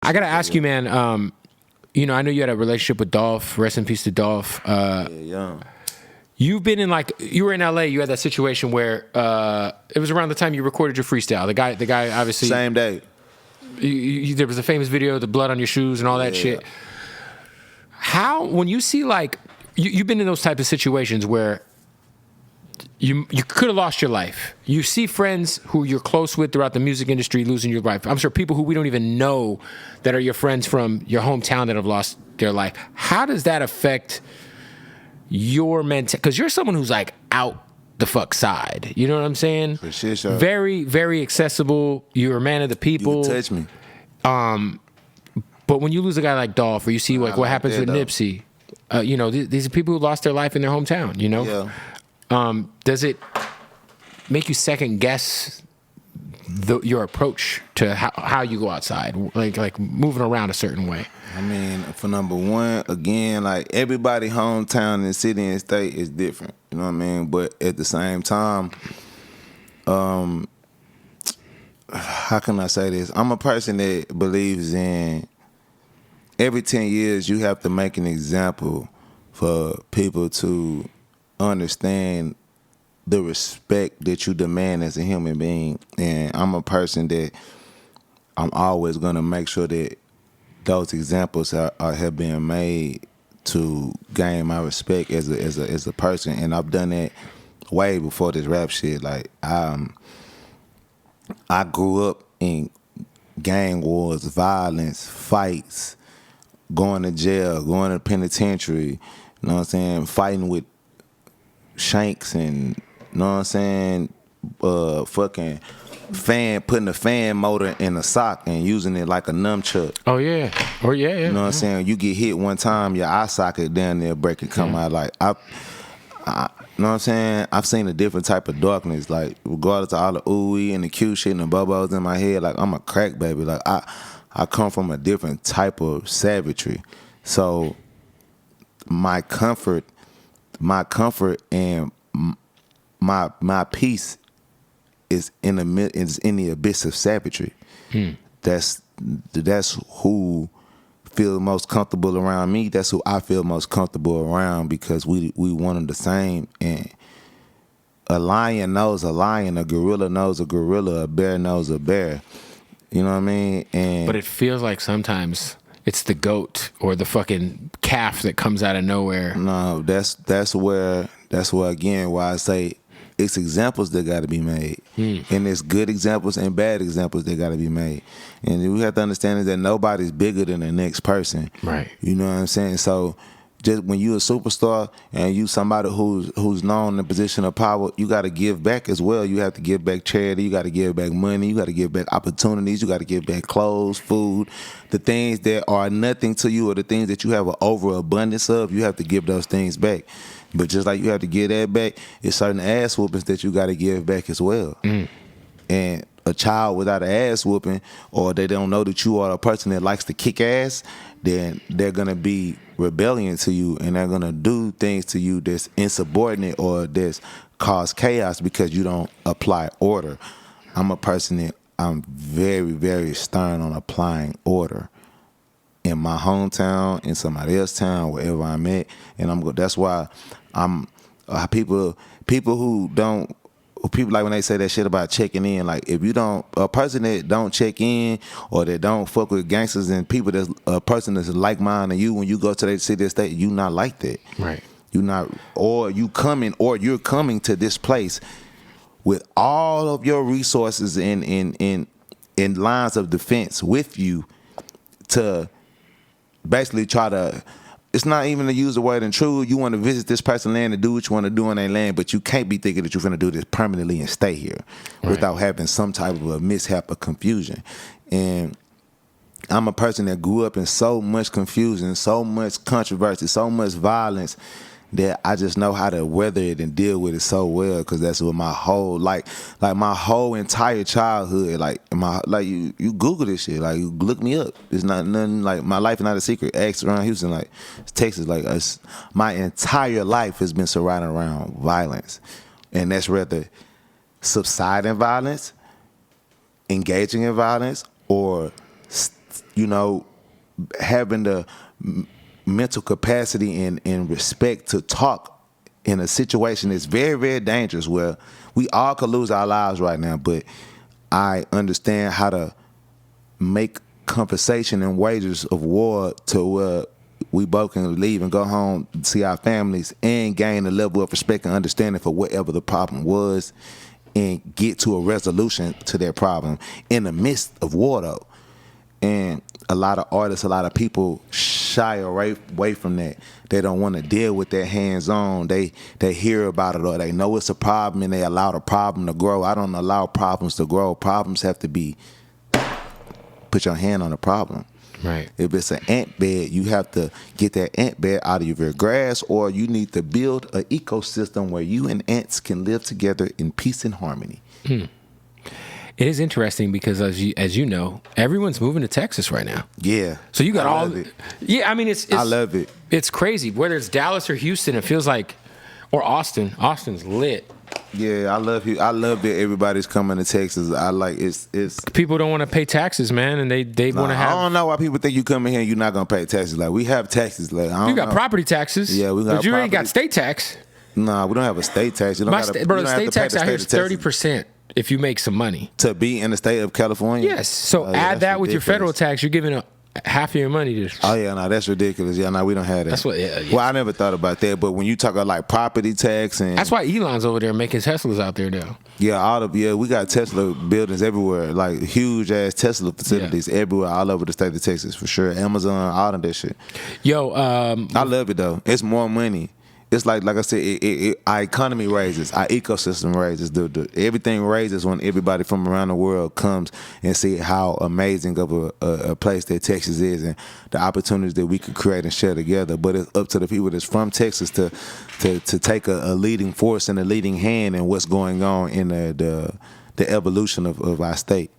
I gotta ask you, man. You know, I know you had a relationship with Dolph. Rest in peace to Dolph. Yeah. You've been in you were in LA. You had that situation where it was around the time you recorded your freestyle. The guy obviously Same day. There was a famous video of the blood on your shoes and all that shit. How, when you see you've been in those type of situations where you could have lost your life. You see friends who you're close with throughout the music industry losing your life. I'm sure people who we don't even know that are your friends from your hometown that have lost their life. How does that affect your mental? Because you're someone who's out the fuck side. You know what I'm saying? For sure. Very, very accessible. You're a man of the people. You can touch me. But when you lose a guy like Dolph, or you see what happens with Nipsey, you know, these are people who lost their life in their hometown, you know? Yeah. Does it make you second guess your approach to how you go outside, like moving around a certain way? I mean, for number one, again, everybody hometown and city and state is different. You know what I mean? But at the same time, how can I say this? I'm a person that believes in every 10 years you have to make an example for people to understand the respect that you demand as a human being. And I'm a person that I'm always going to make sure that those examples have been made to gain my respect as a person. And I've done that way before this rap shit. I grew up in gang wars, violence, fights, going to jail, going to penitentiary, you know what I'm saying, fighting with shanks and, you know what I'm saying, fucking putting a fan motor in a sock and using it like a nunchuck. Oh yeah. You know what I'm saying? You get hit one time, your eye socket down there break and come out. I you know what I'm saying? I've seen a different type of darkness. Regardless of all the ooey and the cute shit and the bubbles in my head, I'm a crack baby. I come from a different type of savagery. So my comfort and my peace is in the abyss of savagery. That's who feel most comfortable around me. That's who I feel most comfortable around, because we one and the same. And a lion knows a lion, a gorilla knows a gorilla, a bear knows a bear. You know what I mean? But it feels like sometimes it's the goat or the fucking calf that comes out of nowhere. No, that's where again why I say it's examples that got to be made, and it's good examples and bad examples that got to be made. And we have to understand is that nobody's bigger than the next person. Right. You know what I'm saying? So just when you a superstar and you somebody who's known in a position of power, you got to give back as well. You have to give back charity. You got to give back money. You got to give back opportunities. You got to give back clothes, food, the things that are nothing to you or the things that you have an overabundance of. You have to give those things back. But just like you have to give that back, it's certain ass whoopings that you got to give back as well. And a child without an ass whooping, or they don't know that you are a person that likes to kick ass, then they're going to be rebellion to you, and they're going to do things to you that's insubordinate or that's cause chaos because you don't apply order. I'm a person that I'm very, very stern on applying order in my hometown, in somebody else's town, wherever I'm at, and that's why I'm people who don't. People like when they say that shit about checking in, if you don't, a person that don't check in or that don't fuck with gangsters and people that's a person that's like minded you, when you go to that city or state, you not like that. Right. You not, or you're coming to this place with all of your resources in lines of defense with you to basically try to. It's not even to use the word intrude. You want to visit this person's land and do what you want to do on their land, but you can't be thinking that you're going to do this permanently and stay here without having some type of a mishap or confusion. And I'm a person that grew up in so much confusion, so much controversy, so much violence, that I just know how to weather it and deal with it so well, because that's what my whole my whole entire childhood, you Google this shit, you look me up. It's not nothing, my life is not a secret. Ask around Houston, Texas, my entire life has been surrounded around violence, and that's rather subsiding violence, engaging in violence, or having the mental capacity and respect to talk in a situation that's very, very dangerous where we all could lose our lives right now, but I understand how to make conversation and wages of war to where we both can leave and go home, see our families, and gain a level of respect and understanding for whatever the problem was and get to a resolution to that problem in the midst of war, though. And a lot of artists, a lot of people shy away from that. They don't want to deal with that hands-on. They hear about it or they know it's a problem and they allow the problem to grow. I don't allow problems to grow. Problems have to be, put your hand on the problem. Right. If it's an ant bed, you have to get that ant bed out of your grass, or you need to build an ecosystem where you and ants can live together in peace and harmony. It is interesting because, as you know, everyone's moving to Texas right now. Yeah. So you got I all. love it. Yeah, I mean, it's. I love it. It's crazy. Whether it's Dallas or Houston, it feels like, or Austin. Austin's lit. Yeah, I love that everybody's coming to Texas. I like it's. People don't want to pay taxes, man, and they want to have. I don't know why people think you come in here and you're not gonna pay taxes. Like we have taxes. Like You got property taxes. Yeah, we got. But you ain't property. got state tax. Nah, we don't have a state tax. You don't Bro, the state tax out here is Texas 30% if you make some money. to be in the state of California. Yes. So Oh, yeah, add that's that with your federal ridiculous. tax, you're giving half of your money to. Oh yeah, no, that's ridiculous. Yeah, no, we don't have that. That's what. Yeah. Well, I never thought about that, but when you talk about like property tax and That's why Elon's over there making Teslas out there, though. we got Tesla buildings everywhere, like huge ass Tesla facilities everywhere, all over the state of Texas for sure. Amazon, all of that shit. Yo, I love it though. It's more money. It's like I said, our economy raises, our ecosystem raises. Everything raises when everybody from around the world comes and see how amazing of a place that Texas is and the opportunities that we could create and share together. But it's up to the people that's from Texas to take a leading force and a leading hand in what's going on in the evolution of our state.